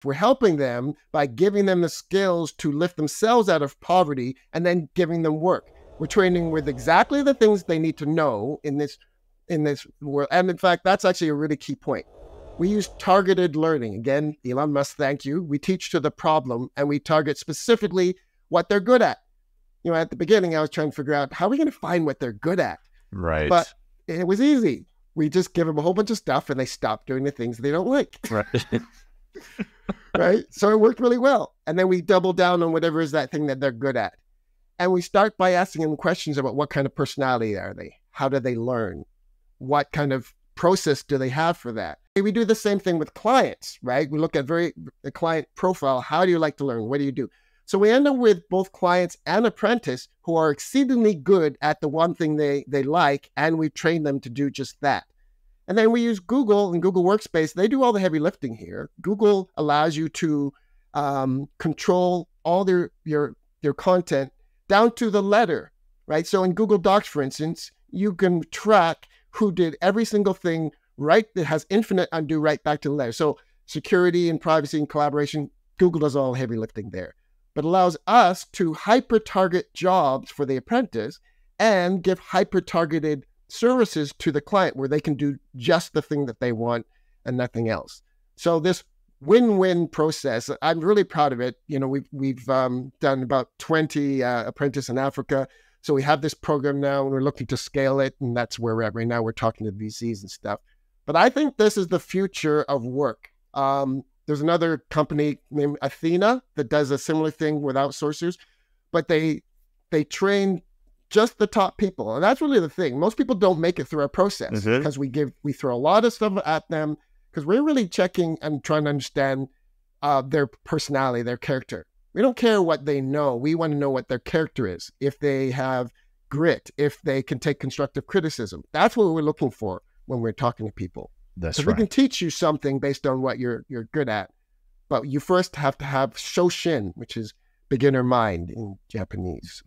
We're helping them by giving them the skills to lift themselves out of poverty and then giving them work. We're training with exactly the things they need to know in this world. And in fact, that's actually a really key point. We use targeted learning. Again, Elon Musk, thank you. We teach to the problem and we target specifically what they're good at. You know, at the beginning, I was trying to figure out how are we going to find what they're good at? Right. But it was easy. We just give them a whole bunch of stuff and they stop doing the things they don't like. Right. Right? So it worked really well. And then we double down on whatever is that thing that they're good at. And we start by asking them questions about what kind of personality are they? How do they learn? What kind of process do they have for that? We do the same thing with clients, right? We look at the client profile. How do you like to learn? What do you do? So we end up with both clients and apprentice who are exceedingly good at the one thing they like, and we train them to do just that. And then we use Google and Google Workspace. They do all the heavy lifting here. Google allows you to control all your content down to the letter, right? So in Google Docs, for instance, you can track who did every single thing right that has infinite undo right back to the letter. So security and privacy and collaboration, Google does all the heavy lifting there, but allows us to hyper-target jobs for the apprentice and give hyper-targeted services to the client where they can do just the thing that they want and nothing else. So this win-win process, I'm really proud of it. You know, we've done about 20 apprentice in Africa. So we have this program now and we're looking to scale it. And that's where we're at right now. We're talking to VCs and stuff. But I think this is the future of work. There's another company named Athena that does a similar thing with outsourcers, but they train just the top people. And that's really the thing. Most people don't make it through our process because we throw a lot of stuff at them because we're really checking and trying to understand their personality, their character. We don't care what they know. We want to know what their character is. If they have grit, if they can take constructive criticism. That's what we're looking for when we're talking to people. That's right. We can teach you something based on what you're good at. But you first have to have Shoshin, which is beginner mind in Japanese.